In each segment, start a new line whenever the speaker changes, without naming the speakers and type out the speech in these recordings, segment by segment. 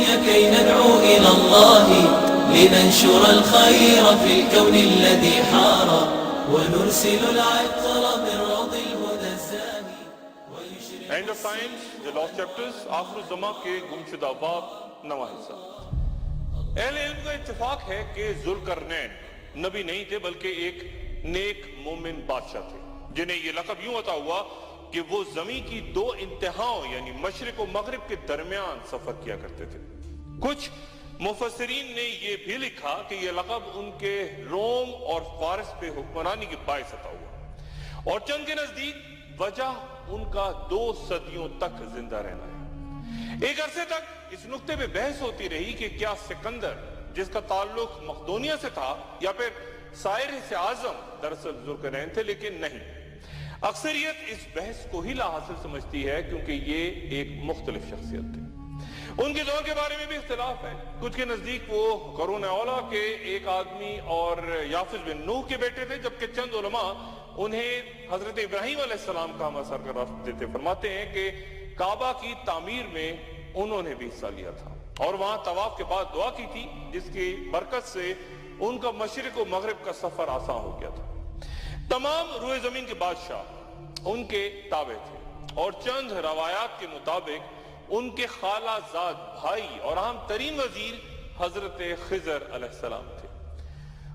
الدنيا كي ندعو إلى الله لننشر الخير في الكون الذي حار ونرسل العطر من روض الهدى الزاهي.
End of Times, The Lost Chapters, آخر الزمان کے گمشدہ باب، نواں حصہ۔ اہل علم کا اتفاق ہے کہ ذوالقرنین نبی نہیں تھے بلکہ ایک نیک مومن بادشاہ تھے، جنہیں یہ لقب یوں عطا ہوا کہ وہ زمین کی دو انتہاؤں یعنی مشرق و مغرب کے درمیان سفر کیا کرتے تھے۔ کچھ مفسرین نے یہ بھی لکھا کہ یہ لقب ان کے روم اور فارس پہ حکمرانی کے باعث عطا ہوا، اور چند کے نزدیک وجہ ان کا 2 صدیوں تک زندہ رہنا ہے۔ ایک عرصے تک اس نقطے پہ بحث ہوتی رہی کہ کیا سکندر، جس کا تعلق مقدونیہ سے تھا، یا پھر سائرس اعظم دراصل ذوالقرنین تھے، لیکن نہیں۔ اکثریت اس بحث کو ہی لا حاصل سمجھتی ہے کیونکہ یہ ایک مختلف شخصیت تھے۔ ان کے دور کے بارے میں بھی اختلاف ہے۔ کچھ کے نزدیک وہ قرون اولا کے ایک آدمی اور یافس بن نوح کے بیٹے تھے، جبکہ چند علماء انہیں حضرت ابراہیم علیہ السلام کا ہمہ سرکراف دیتے فرماتے ہیں کہ کعبہ کی تعمیر میں انہوں نے بھی حصہ لیا تھا اور وہاں طواف کے بعد دعا کی تھی، جس کی برکت سے ان کا مشرق و مغرب کا سفر آسان ہو گیا تھا۔ تمام روئے زمین کے بادشاہ ان کے تابع تھے، اور چند روایات کے مطابق ان کے خالہ زاد بھائی اور اہم ترین وزیر حضرت خضر علیہ السلام تھے۔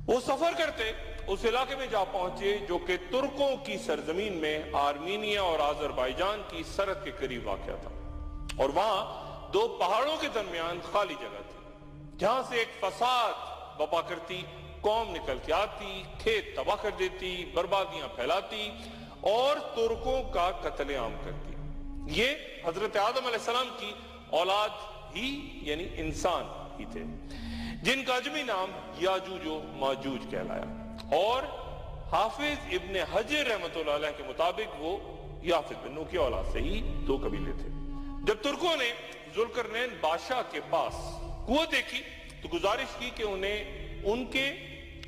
وہ سفر کرتے اس علاقے میں جا پہنچے جو کہ ترکوں کی سرزمین میں آرمینیا اور آذربائیجان کی سرحد کے قریب واقع تھا، اور وہاں 2 پہاڑوں کے درمیان خالی جگہ تھی، جہاں سے ایک فساد بپا کرتی قوم نکل کے آتی، کھیت تباہ کر دیتی، بربادیاں پھیلاتی اور ترکوں کا قتل عام کرتی۔ یہ حضرت آدم علیہ السلام کی اولاد ہی یعنی انسان ہی تھے، جن کا اجمی نام یاجوج و ماجوج کہلایا، اور حافظ ابن حجر رحمۃ اللہ علیہ کے مطابق وہ یافس بن نوح کی اولاد سے ہی 2 قبیلے تھے۔ جب ترکوں نے ذوالقرنین بادشاہ کے پاس قوت دیکھی تو گزارش کی کہ انہیں ان کے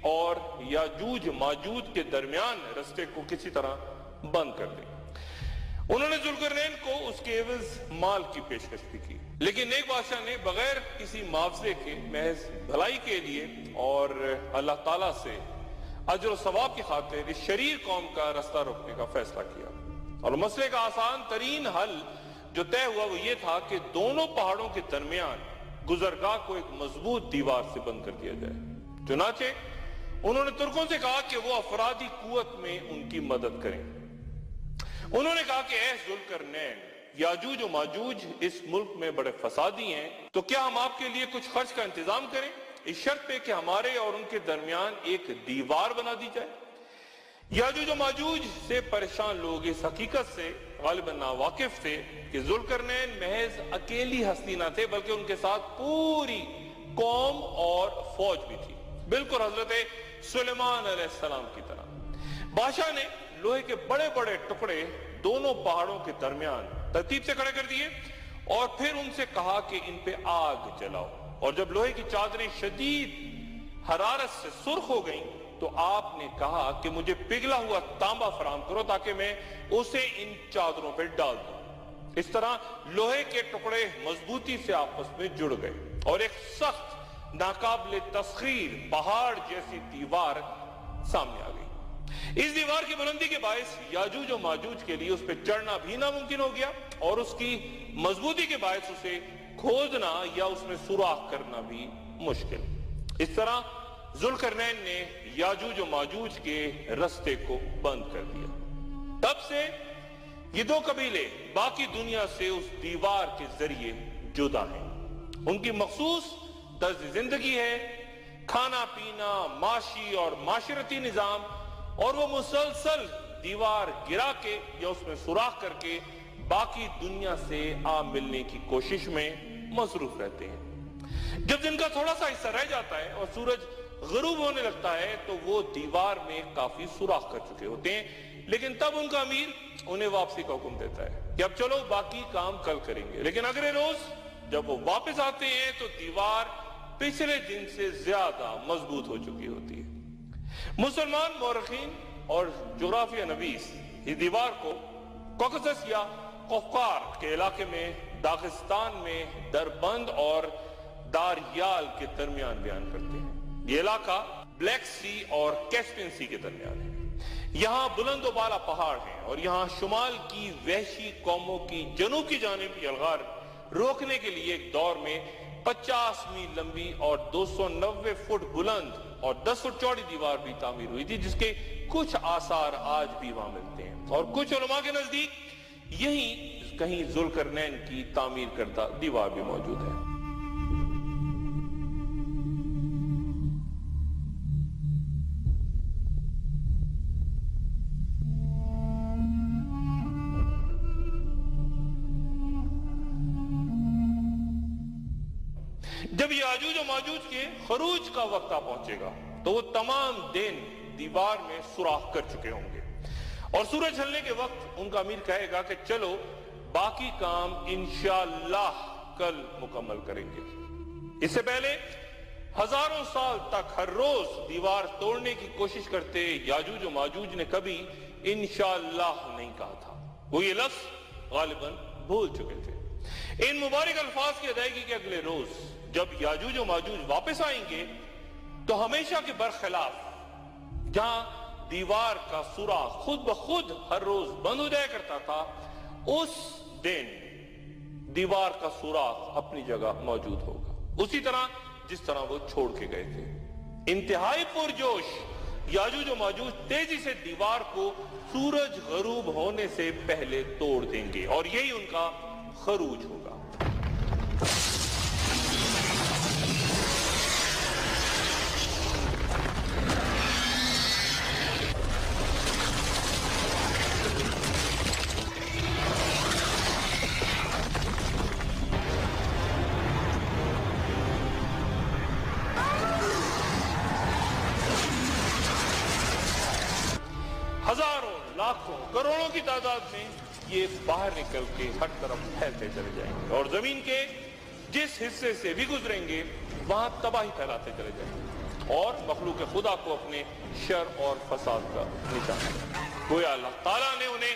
اور یاجوج ماجوج کے درمیان رستے کو کسی طرح بند کر دیں۔ انہوں نے ذوالقرنین کو اس کے عوض مال کی پیشکش بھی کی، لیکن نیک بادشاہ نے بغیر کسی معاوضے کے محض بھلائی کے لیے اور اللہ تعالیٰ سے اجر و ثواب کی خاطر اس شریر قوم کا رستہ روکنے کا فیصلہ کیا، اور مسئلے کا آسان ترین حل جو طے ہوا وہ یہ تھا کہ دونوں پہاڑوں کے درمیان گزرگاہ کو ایک مضبوط دیوار سے بند کر دیا جائے۔ چنانچہ انہوں نے ترکوں سے کہا کہ وہ افرادی قوت میں ان کی مدد کریں۔ انہوں نے کہا کہ اے ذوالقرنین، یاجوج و ماجوج اس ملک میں بڑے فسادی ہیں، تو کیا ہم آپ کے لیے کچھ خرچ کا انتظام کریں، اس شرط پہ کہ ہمارے اور ان کے درمیان ایک دیوار بنا دی جائے۔ یاجوج و ماجوج سے پریشان لوگ اس حقیقت سے غالباً ناواقف تھے کہ ذوالقرنین محض اکیلی ہستی نہ تھے بلکہ ان کے ساتھ پوری قوم اور فوج بھی تھی، بالکل حضرت سلیمان علیہ السلام کی طرح۔ بادشاہ نے لوہے کے بڑے بڑے ٹکڑے دونوں پہاڑوں کے درمیان ترتیب سے کھڑے کر دیے اور پھر ان سے کہا کہ ان پہ آگ جلاؤ، اور جب لوہے کی چادریں شدید حرارت سے سرخ ہو گئیں تو آپ نے کہا کہ مجھے پگھلا ہوا تانبا فراہم کرو تاکہ میں اسے ان چادروں پہ ڈال دوں۔ اس طرح لوہے کے ٹکڑے مضبوطی سے آپس میں جڑ گئے اور ایک سخت ناقابل تسخیر پہاڑ جیسی دیوار سامنے آ گئی۔ اس دیوار کی بلندی کے باعث یاجوج و ماجوج کے لیے اس پہ چڑھنا بھی ناممکن ہو گیا، اور اس کی مضبوطی کے باعث اسے کھودنا یا اس میں سوراخ کرنا بھی مشکل۔ اس طرح ذوالقرنین نے یاجوج و ماجوج کے رستے کو بند کر دیا۔ تب سے یہ 2 قبیلے باقی دنیا سے اس دیوار کے ذریعے جدا ہیں۔ ان کی مخصوص طرز زندگی ہے، کھانا پینا، معاشی اور معاشرتی نظام، اور وہ مسلسل دیوار گرا کے یا اس میں سوراخ کر کے باقی دنیا سے آ ملنے کی کوشش میں مصروف رہتے ہیں۔ جب دن کا تھوڑا سا حصہ رہ جاتا ہے اور سورج غروب ہونے لگتا ہے تو وہ دیوار میں کافی سوراخ کر چکے ہوتے ہیں، لیکن تب ان کا امیر انہیں واپسی کا حکم دیتا ہے کہ اب چلو باقی کام کل کریں گے، لیکن اگلے روز جب وہ واپس آتے ہیں تو دیوار پچھلے دن سے زیادہ مضبوط ہو چکی ہوتی ہے۔ مسلمان مورخین اور جغرافیہ نویس اس دیوار کو کوکسس یا قفقار کے علاقے میں، داغستان میں، دربند اور داریال کے درمیان بیان کرتے ہیں۔ یہ علاقہ بلیک سی اور کیسپین سی کے درمیان ہے۔ یہاں بلند و بالا پہاڑ ہیں اور یہاں شمال کی وحشی قوموں کی جنوب کی جانب کی الغار روکنے کے لیے ایک دور میں 50 میل لمبی اور 290 فٹ بلند اور 10 فٹ چوڑی دیوار بھی تعمیر ہوئی تھی، جس کے کچھ آثار آج بھی وہاں ملتے ہیں، اور کچھ علماء کے نزدیک یہیں کہیں ذوالقرنین کی تعمیر کردہ دیوار بھی موجود ہے۔ جب یاجوج و ماجوج کے خروج کا وقت آ پہنچے گا تو وہ تمام دن دیوار میں سوراخ کر چکے ہوں گے، اور سورج ڈھلنے کے وقت ان کا امیر کہے گا کہ چلو باقی کام انشاءاللہ کل مکمل کریں گے۔ اس سے پہلے ہزاروں سال تک ہر روز دیوار توڑنے کی کوشش کرتے یاجوج و ماجوج نے کبھی انشاءاللہ نہیں کہا تھا، وہ یہ لفظ غالباً بھول چکے تھے۔ ان مبارک الفاظ کی ادائیگی کے اگلے روز جب یاجوج و ماجوج واپس آئیں گے تو ہمیشہ کے برخلاف جہاں دیوار کا سوراخ خود بخود ہر روز بند ہو جایا کرتا تھا، اس دن دیوار کا سوراخ اپنی جگہ موجود ہوگا، اسی طرح جس طرح وہ چھوڑ کے گئے تھے۔ انتہائی پرجوش یاجوج و ماجوج تیزی سے دیوار کو سورج غروب ہونے سے پہلے توڑ دیں گے، اور یہی ان کا خروج ہوگا۔ ہزاروں، لاکھوں، کروڑوں کی تعداد میں یہ باہر نکل کے ہر طرف پھیلتے چلے جائیں گے، اور زمین کے جس حصے سے بھی گزریں گے وہاں تباہی پھیلاتے چلے جائیں گے، اور مخلوق خدا کو اپنے شر اور فساد کا نشانہ گویا اللہ تعالیٰ نے انہیں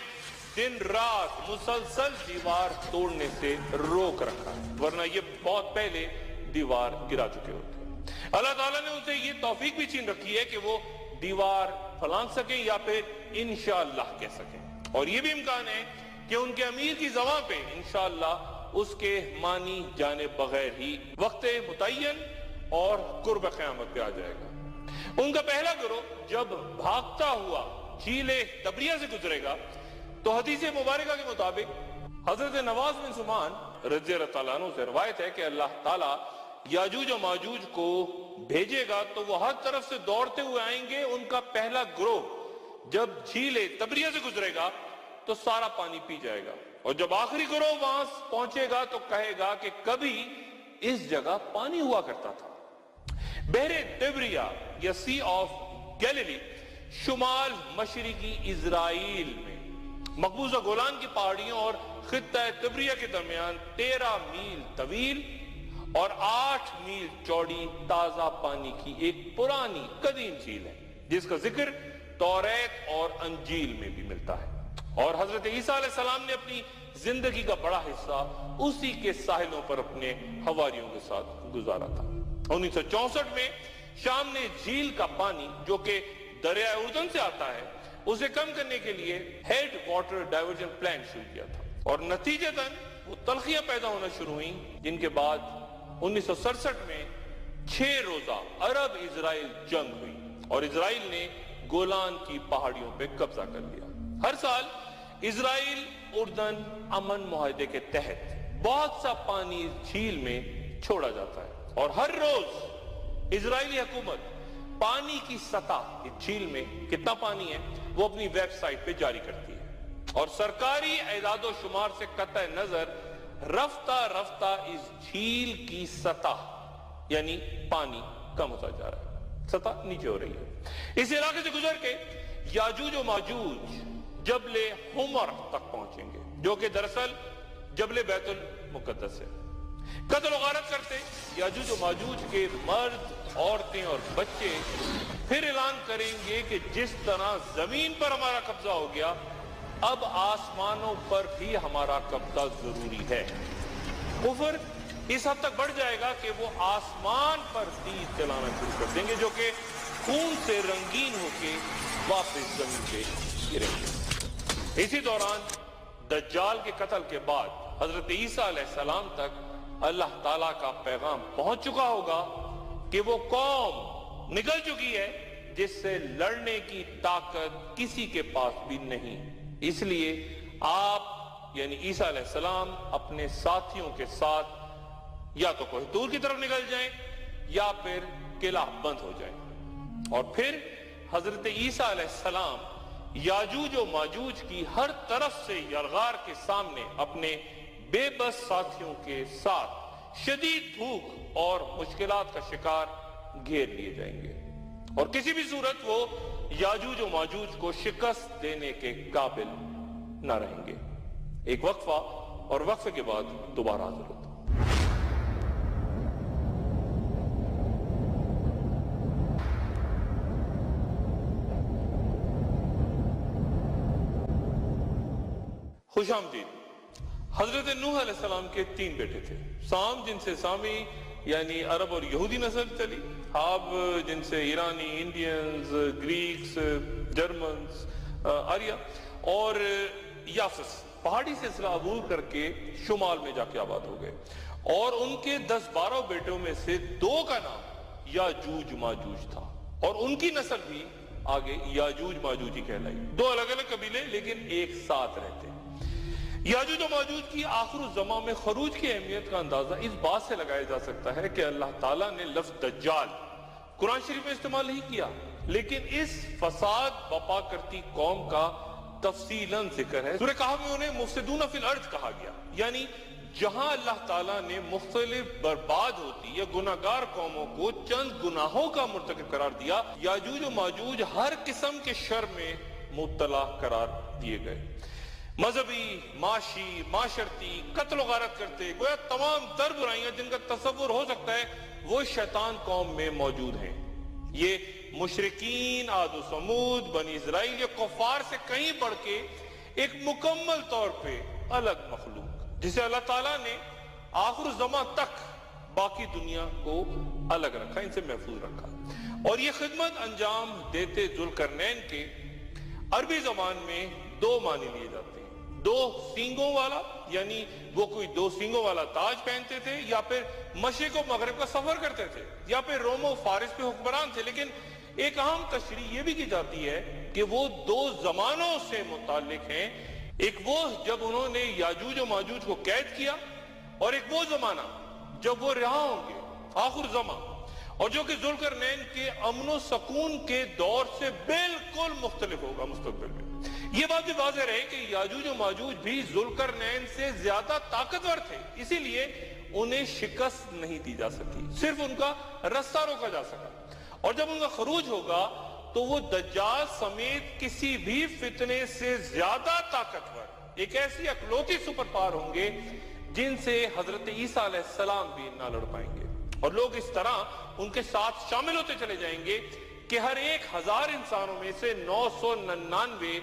دن رات مسلسل دیوار توڑنے سے روک رکھا ہے، ورنہ یہ بہت پہلے دیوار گرا چکے ہوتے۔ اللہ تعالیٰ نے ان سے یہ توفیق بھی چھین رکھی ہے کہ وہ دیوار پھلانگ سکیں یا پھر انشاءاللہ کہہ سکیں، اور یہ بھی امکان ہے کہ ان کے امیر کی زبان پہ انشاءاللہ اس کے معنی جانے بغیر ہی وقت متعین اور قرب قیامت پہ آ جائے گا۔ ان کا پہلا گروہ جب بھاگتا ہوا جھیل تبریہ سے گزرے گا تو حدیث مبارکہ کے مطابق حضرت نواز بن سمان رضی اللہ تعالیٰ عنہ سے روایت ہے کہ اللہ تعالیٰ یاجوج و ماجوج کو بھیجے گا تو وہ ہر طرف سے دوڑتے ہوئے آئیں گے۔ ان کا پہلا گروہ جب جھیل تبریہ سے گزرے گا تو سارا پانی پی جائے گا، اور جب آخری گروہ وہاں پہنچے گا تو کہے گا کہ کبھی اس جگہ پانی ہوا کرتا تھا۔ بحر تبریہ یا سی آف گیلیلی شمال مشرقی اسرائیل میں مقبوضہ گولان کی پہاڑیوں اور خطہ تبریہ کے درمیان 13 میل طویل اور 8 میل چوڑی تازہ پانی کی ایک پرانی قدیم جھیل ہے، جس کا ذکر توریت اور انجیل میں بھی ملتا ہے، اور حضرت عیسیٰ علیہ السلام نے اپنی زندگی کا بڑا حصہ اسی کے ساحلوں پر اپنے حواریوں کے ساتھ گزارا تھا۔ 1964 میں شام نے جھیل کا پانی جو کہ دریائے اردن سے آتا ہے اسے کم کرنے کے لیے ہیڈ واٹر ڈائیورژن پلان شروع کیا تھا، اور نتیجتاً وہ تلخیاں پیدا ہونا شروع ہوئیں، جن کے بعد 1967 میں 6 روزہ عرب اسرائیل جنگ ہوئی اور اسرائیل نے گولان کی پہاڑیوں پہ قبضہ کر لیا۔ ہر سال اسرائیل اردن امن معاہدے کے تحت بہت سا پانی جھیل میں چھوڑا جاتا ہے، اور ہر روز اسرائیلی حکومت پانی کی سطح اس جھیل میں کتنا پانی ہے وہ اپنی ویب سائٹ پہ جاری کرتی ہے، اور سرکاری اعداد و شمار سے قطع نظر رفتہ رفتہ اس جھیل کی سطح یعنی پانی کم ہوتا جا رہا ہے، سطح نیچے ہو رہی ہے۔ اس علاقے سے گزر کے یاجوج و ماجوج جبل حمر تک پہنچیں گے، جو کہ دراصل جبل بیت المقدس ہے۔ قتل و غارت کرتے یاجوج و ماجوج کے مرد، عورتیں اور بچے پھر اعلان کریں گے کہ جس طرح زمین پر ہمارا قبضہ ہو گیا اب آسمانوں پر بھی ہمارا قبضہ ضروری ہے۔ کفر اس حد تک بڑھ جائے گا کہ وہ آسمان پر تیر چلانا شروع کر دیں گے جو کہ خون سے رنگین ہو کے واپس زمین پہ گریں گے۔ اسی دوران دجال کے قتل کے بعد حضرت عیسیٰ علیہ السلام تک اللہ تعالیٰ کا پیغام پہنچ چکا ہوگا کہ وہ قوم نکل چکی ہے جس سے لڑنے کی طاقت کسی کے پاس بھی نہیں۔ اس لیے آپ یعنی عیسیٰ علیہ السلام اپنے ساتھیوں کے ساتھ یا تو کوہ طور کی طرف نکل جائیں یا پھر قلعہ بند ہو جائیں، اور پھر حضرت عیسیٰ علیہ السلام یاجوج و ماجوج کی ہر طرف سے یلغار کے سامنے اپنے بے بس ساتھیوں کے ساتھ شدید بھوک اور مشکلات کا شکار گھیر لیے جائیں گے، اور کسی بھی صورت وہ یاجوج و ماجوج کو شکست دینے کے قابل نہ رہیں گے۔ ایک وقفہ، اور وقفے کے بعد دوبارہ حاضر ہوتا ہوں۔ خوش آمدید۔ حضرت نوح علیہ السلام کے 3 بیٹے تھے، سام جن سے سامی یعنی عرب اور یہودی نسل چلی، حاب جن سے ایرانی، انڈینز، گریکس، جرمنز، آریا، اور یافس پہاڑی سے سلسلہ عبور کر کے شمال میں جا کے آباد ہو گئے، اور ان کے 10-12 بیٹوں میں سے 2 کا نام یاجوج ماجوج تھا، اور ان کی نسل بھی آگے یاجوج ماجوج ہی کہلائی۔ 2 الگ الگ قبیلے لیکن ایک ساتھ رہتے ہیں۔ یاجوج و ماجوج کی آخر الزمان میں خروج کی اہمیت کا اندازہ اس بات سے لگایا جا سکتا ہے کہ اللہ تعالیٰ نے لفظ دجال قرآن شریف میں استعمال نہیں کیا، لیکن اس فساد بپا کرتی قوم کا تفصیلاً ذکر ہے۔ سورہ کہف میں انہیں مفسدون فی الارض کہا گیا، یعنی جہاں اللہ تعالیٰ نے مختلف برباد ہوتی یا گناہگار قوموں کو چند گناہوں کا مرتکب قرار دیا، یاجوج و ماجوج ہر قسم کے شر میں مبتلا قرار دیے گئے، مذہبی، معاشی، معاشرتی، قتل و غارت کرتے، گویا تمام تر برائیاں جن کا تصور ہو سکتا ہے وہ شیطان قوم میں موجود ہیں۔ یہ مشرکین، عاد و ثمود، بنی اسرائیل، یہ کفار سے کہیں بڑھ کے ایک مکمل طور پہ الگ مخلوق جسے اللہ تعالیٰ نے آخر الزمان تک باقی دنیا کو الگ رکھا، ان سے محفوظ رکھا، اور یہ خدمت انجام دیتے ذوالقرنین کے عربی زبان میں 2 معنی لیے جاتے ہیں۔ 2 سینگوں والا، یعنی وہ کوئی 2 سینگوں والا تاج پہنتے تھے، یا پھر مشرق و مغرب کا سفر کرتے تھے، یا پھر روم و فارس پہ حکمران تھے۔ لیکن ایک اہم تشریح یہ بھی کی جاتی ہے کہ وہ 2 زمانوں سے متعلق ہیں، ایک وہ جب انہوں نے یاجوج و ماجوج کو قید کیا، اور ایک وہ زمانہ جب وہ رہا ہوں گے آخر زمان، اور جو کہ ذوالقرنین کے امن و سکون کے دور سے بالکل مختلف ہوگا مستقبل میں۔ یہ بات بھی واضح رہے کہ یاجوج و ماجوج بھی ذوالقرنین سے زیادہ طاقتور تھے، اسی لیے انہیں شکست نہیں دی جا سکی، صرف ان کا رستہ روکا جا سکا، اور جب ان کا خروج ہوگا تو وہ دجال سمیت کسی بھی فتنے سے زیادہ طاقتور ایک ایسی اکلوتی سپر پاور ہوں گے جن سے حضرت عیسیٰ علیہ السلام بھی نہ لڑ پائیں گے، اور لوگ اس طرح ان کے ساتھ شامل ہوتے چلے جائیں گے کہ ہر 1000 انسانوں میں سے 999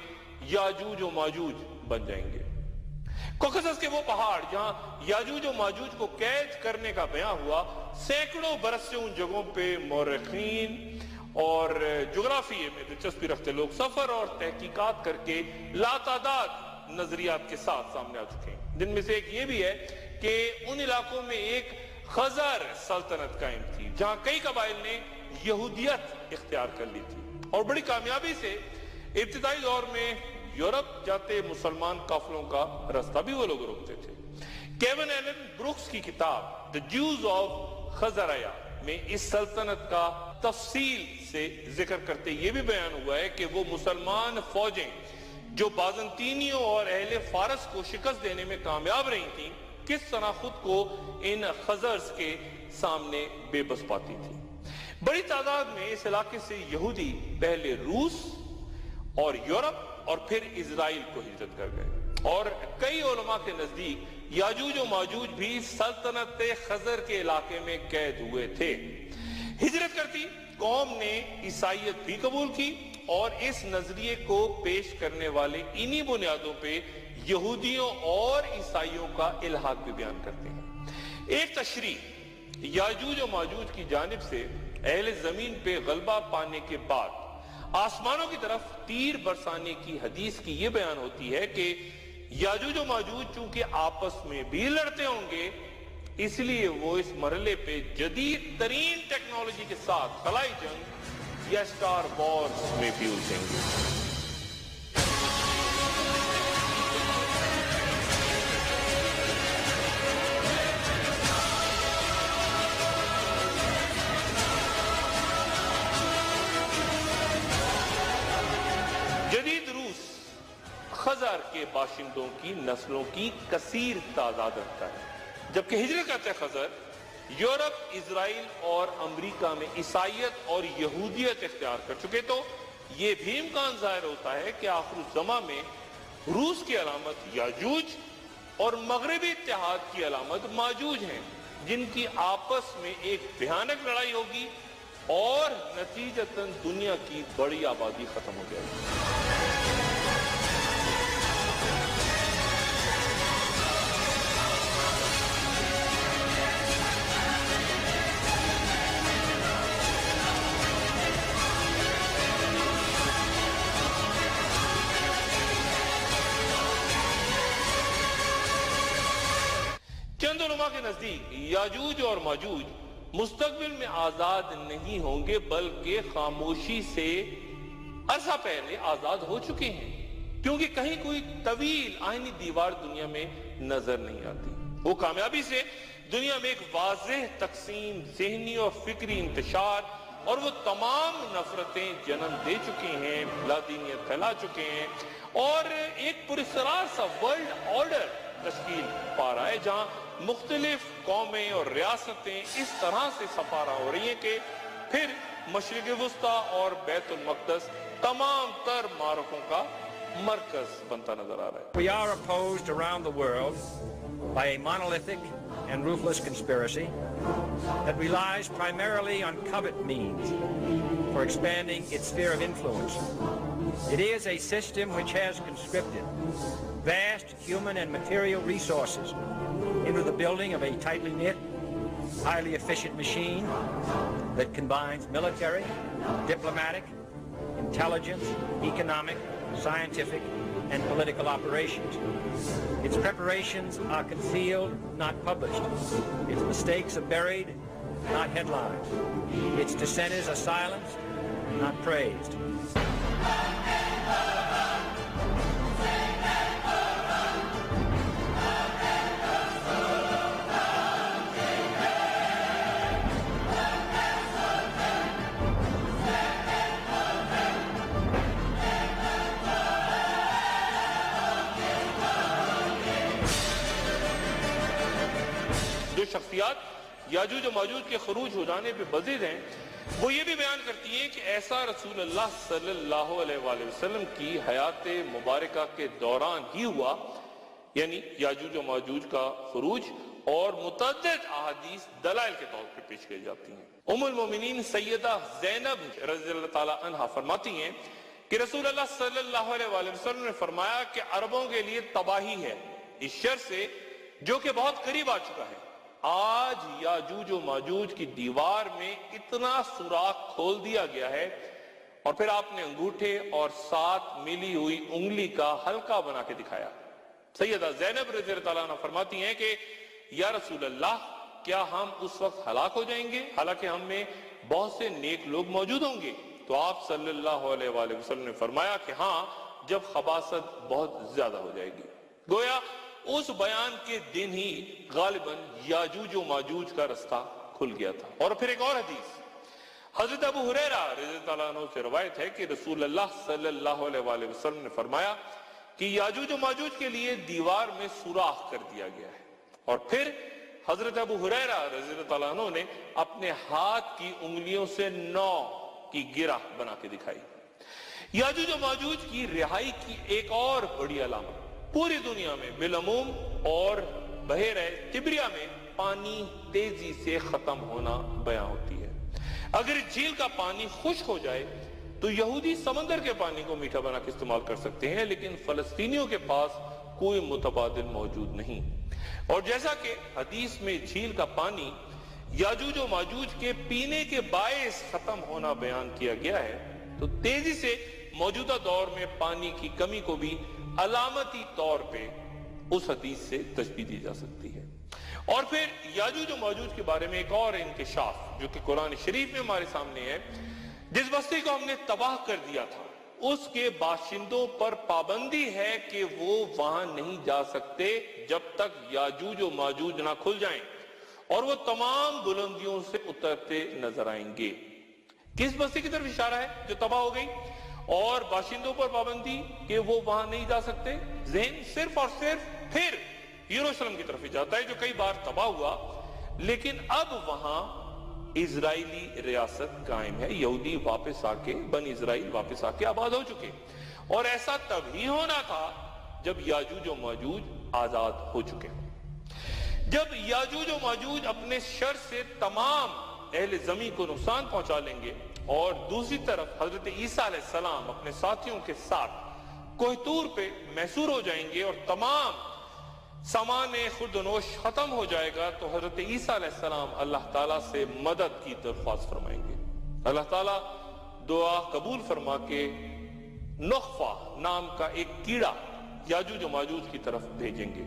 یاجوج و ماجوج بن جائیں گے۔ کوکسس کے وہ پہاڑ جہاں یاجوج و ماجوج کو قید کرنے کا بیان ہوا، سینکڑوں برس سے ان جگہوں پہ مورخین اور جغرافیے میں دلچسپی رکھتے لوگ سفر اور تحقیقات کر کے لاتعداد نظریات کے ساتھ سامنے آ چکے ہیں، جن میں سے ایک یہ بھی ہے کہ ان علاقوں میں ایک خزر سلطنت قائم تھی جہاں کئی قبائل نے یہودیت اختیار کر لی تھی، اور بڑی کامیابی سے ابتدائی دور میں یورپ جاتے مسلمان قافلوں کا رستہ بھی وہ لوگ روکتے تھے۔ کیون ایلن بروکس کی کتاب The Jews of خزریا میں اس سلطنت کا تفصیل سے ذکر کرتے یہ بھی بیان ہوا ہے کہ وہ مسلمان فوجیں جو بازنطینیوں اور اہل فارس کو شکست دینے میں کامیاب رہی تھیں، کس طرح خود کو ان خزرز کے سامنے بے بس پاتی تھی۔ بڑی تعداد میں اس علاقے سے یہودی پہلے روس اور یورپ اور پھر اسرائیل کو ہجرت کر گئے، اور کئی علماء کے نزدیک یاجوج و ماجوج بھی سلطنت خزر کے علاقے میں قید ہوئے تھے۔ ہجرت کرتی قوم نے عیسائیت بھی قبول کی، اور اس نظریے کو پیش کرنے والے انہی بنیادوں پہ یہودیوں اور عیسائیوں کا الحاق بھی بیان کرتے ہیں۔ ایک تشریح یاجوج و ماجوج کی جانب سے اہل زمین پہ غلبہ پانے کے بعد آسمانوں کی طرف تیر برسانے کی حدیث کی یہ بیان ہوتی ہے کہ یاجوج و ماجوج چونکہ آپس میں بھی لڑتے ہوں گے، اس لیے وہ اس مرحلے پہ جدید ترین ٹیکنالوجی کے ساتھ خلائی جنگ یا سٹار وارز میں بھی الجھیں گے۔ جدید روس خزر کے باشندوں کی نسلوں کی کثیر تعداد رکھتا ہے، جبکہ ہجرت کرتے خزر یورپ، اسرائیل اور امریکہ میں عیسائیت اور یہودیت اختیار کر چکے، تو یہ بھی امکان ظاہر ہوتا ہے کہ آخر الزماں میں روس کی علامت یاجوج اور مغربی اتحاد کی علامت ماجوج ہیں، جن کی آپس میں ایک بھیانک لڑائی ہوگی اور نتیجتاً دنیا کی بڑی آبادی ختم ہو جائے گی۔ چند علماء کے نزدیک یاجوج اور ماجوج مستقبل میں آزاد نہیں ہوں گے، بلکہ خاموشی سے عرصہ پہلے آزاد ہو چکے ہیں، کیونکہ کہیں کوئی طویل آئینی دیوار دنیا میں نظر نہیں آتی۔ وہ کامیابی سے دنیا میں ایک واضح تقسیم، ذہنی اور فکری انتشار اور وہ تمام نفرتیں جنم دے چکے ہیں، لادینیت پھیلا چکے ہیں، اور ایک پراسرار سا ورلڈ آرڈر تشکیل پا رہا ہے، جہاں مختلف قومیں اور ریاستیں اس طرح سے سپارہ ہو رہی ہیں کہ پھر مشرق وسطیٰ اور بیت المقدس تمام تر معرکوں کا مرکز بنتا نظر آ رہا ہے۔
We are opposed around the world by a monolithic and ruthless conspiracy that relies primarily on covert means for expanding its sphere of influence. It is a system which has conscripted vast human and material resources into the building of a tightly knit, highly efficient machine that combines military, diplomatic, intelligence, economic, scientific, and political operations. Its preparations are concealed, not published. Its mistakes are buried, not headlined. Its dissenters are silenced, not praised.
جو شخصیات یاجوج و ماجوج کے خروج ہو جانے پہ بزد ہیں، وہ یہ بھی بیان کرتی ہیں کہ ایسا رسول اللہ صلی اللہ علیہ وآلہ وسلم کی حیات مبارکہ کے دوران ہی ہوا، یعنی یاجوج و ماجوج کا خروج، اور متعدد احادیث دلائل کے طور پر پیش کی جاتی ہیں۔ ام المومنین سیدہ زینب رضی اللہ تعالی عنہا فرماتی ہیں کہ رسول اللہ صلی اللہ علیہ وآلہ وسلم نے فرمایا کہ عربوں کے لیے تباہی ہے اس شر سے جو کہ بہت قریب آ چکا ہے۔ آج یاجوج و ماجوج کی دیوار میں اتنا سوراخ کھول دیا گیا ہے، اور پھر آپ نے انگوٹھے اور 7 ملی ہوئی انگلی کا حلقہ بنا کے دکھایا۔ سیدہ زینب رضی اللہ تعالیٰ عنہ فرماتی ہیں کہ یا رسول اللہ، کیا ہم اس وقت ہلاک ہو جائیں گے حالانکہ ہم میں بہت سے نیک لوگ موجود ہوں گے؟ تو آپ صلی اللہ علیہ وآلہ وسلم نے فرمایا کہ ہاں، جب خباثت بہت زیادہ ہو جائے گی۔ گویا اس بیان کے دن ہی غالباً یاجوج و ماجوج کا رستہ کھل گیا تھا۔ اور پھر ایک اور حدیث حضرت ابو ہریرہ رضی اللہ عنہ سے روایت ہے کہ رسول اللہ صلی اللہ علیہ وآلہ وسلم نے فرمایا کہ یاجوج و ماجوج کے لیے دیوار میں سوراخ کر دیا گیا ہے، اور پھر حضرت ابو ہریرہ رضی اللہ عنہ نے اپنے ہاتھ کی انگلیوں سے 9 کی گرہ بنا کے دکھائی۔ یاجوج و ماجوج کی رہائی کی ایک اور بڑی علامت پوری دنیا میں بالعموم اور بحیرہ تبریہ میں پانی تیزی سے ختم ہونا بیان ہوتی ہے۔ اگر جھیل کا پانی خشک ہو جائے تو یہودی سمندر کے پانی کو میٹھا بنا کے استعمال کر سکتے ہیں، لیکن فلسطینیوں کے پاس کوئی متبادل موجود نہیں۔ اور جیسا کہ حدیث میں جھیل کا پانی یاجوج و ماجوج کے پینے کے باعث ختم ہونا بیان کیا گیا ہے، تو تیزی سے موجودہ دور میں پانی کی کمی کو بھی علامتی طور پہ اس حدیث سے تشبیہ دی جا سکتی ہے۔ اور پھر یاجوج و ماجوج کے بارے میں ایک اور انکشاف جو کہ قرآن شریف میں ہمارے سامنے ہے، جس بستی کو ہم نے تباہ کر دیا تھا اس کے باشندوں پر پابندی ہے کہ وہ وہاں نہیں جا سکتے جب تک یاجوج و ماجوج نہ کھل جائیں، اور وہ تمام بلندیوں سے اترتے نظر آئیں گے۔ کس بستی کی طرف اشارہ ہے جو تباہ ہو گئی؟ اور باشندوں پر پابندی کہ وہ وہاں نہیں جا سکتے، ذہن صرف اور صرف پھر یروشلم کی طرف ہی جاتا ہے جو کئی بار تباہ ہوا، لیکن اب وہاں اسرائیلی ریاست قائم ہے، یہودی واپس آ کے، بنی اسرائیل واپس آ کے آباد ہو چکے، اور ایسا تب ہی ہونا تھا جب یاجوج و ماجوج آزاد ہو چکے۔ جب یاجوج و ماجوج اپنے شر سے تمام اہل زمین کو نقصان پہنچا لیں گے، اور دوسری طرف حضرت عیسیٰ علیہ السلام اپنے ساتھیوں کے ساتھ کوہ طور پہ محصور ہو جائیں گے اور تمام سامان خورد و نوش ختم ہو جائے گا، تو حضرت عیسیٰ علیہ السلام اللہ تعالیٰ سے مدد کی درخواست فرمائیں گے۔ اللہ تعالیٰ دعا قبول فرما کے نخفہ نام کا ایک کیڑا یاجوج و ماجوج کی طرف بھیجیں گے،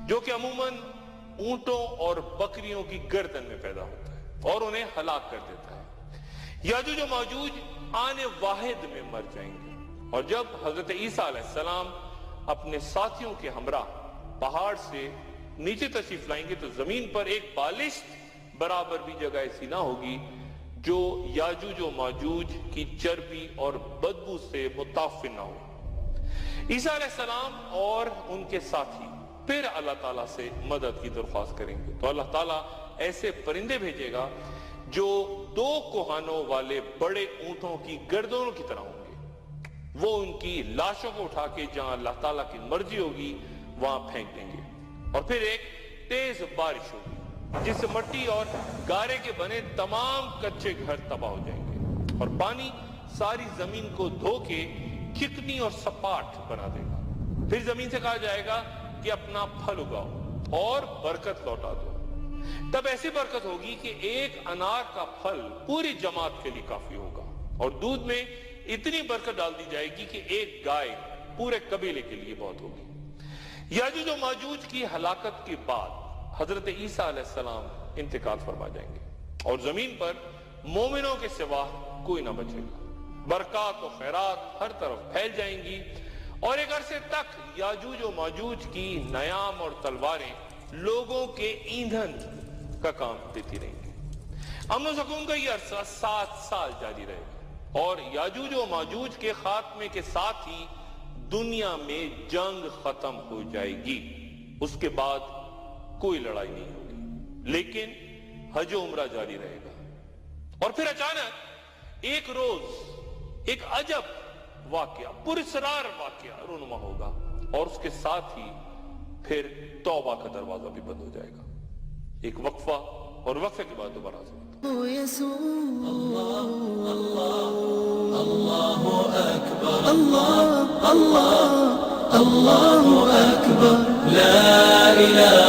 جو کہ عموماً اونٹوں اور بکریوں کی گردن میں پیدا ہوتا ہے اور انہیں ہلاک کر دیتا ہے۔ یاجوج و ماجوج آنے واحد میں مر جائیں گے، اور جب حضرت عیسیٰ علیہ السلام اپنے ساتھیوں کے ہمراہ پہاڑ سے نیچے تشریف لائیں گے تو زمین پر ایک بالشت برابر بھی جگہ ایسی نہ ہوگی جو یاجوج و ماجوج کی چربی اور بدبو سے متعفن نہ ہو۔ عیسیٰ علیہ السلام اور ان کے ساتھی پھر اللہ تعالیٰ سے مدد کی درخواست کریں گے، تو اللہ تعالیٰ ایسے پرندے بھیجے گا جو 2 کوہانوں والے بڑے اونٹوں کی گردنوں کی طرح ہوں گے۔ وہ ان کی لاشوں کو اٹھا کے جہاں اللہ تعالیٰ کی مرضی ہوگی وہاں پھینک دیں گے، اور پھر ایک تیز بارش ہوگی جس سے مٹی اور گارے کے بنے تمام کچے گھر تباہ ہو جائیں گے، اور پانی ساری زمین کو دھو کے چکنی اور سپاٹ بنا دے گا۔ پھر زمین سے کہا جائے گا کہ اپنا پھل اگاؤ اور برکت لوٹا دو۔ تب ایسی برکت ہوگی کہ ایک انار کا پھل پوری جماعت کے لیے کافی ہوگا، اور دودھ میں اتنی برکت ڈال دی جائے گی کہ ایک گائے پورے قبیلے کے لیے بہت ہوگی۔ یاجوج و ماجوج کی ہلاکت کے بعد حضرت عیسیٰ علیہ السلام انتقال فرما جائیں گے، اور زمین پر مومنوں کے سوا کوئی نہ بچے گا۔ برکات و خیرات ہر طرف پھیل جائیں گی، اور ایک عرصے تک یاجوج و ماجوج کی نیام اور تلواریں لوگوں کے ایندھن کا کام دیتی رہیں گی۔ امن و سکون کا یہ عرصہ 7 سال جاری رہے گا، اور یاجوج و ماجوج کے خاتمے کے ساتھ ہی دنیا میں جنگ ختم ہو جائے گی۔ اس کے بعد کوئی لڑائی نہیں ہوگی، لیکن حج و عمرہ جاری رہے گا۔ اور پھر اچانک ایک روز ایک عجب واقعہ، پراسرار واقعہ رونما ہوگا، اور اس کے ساتھ ہی پھر توبہ کا دروازہ بھی بند ہو جائے گا۔ ایک وقفہ، اور وقفے کے بعد دوبارہ سے
الله أكبر لا إله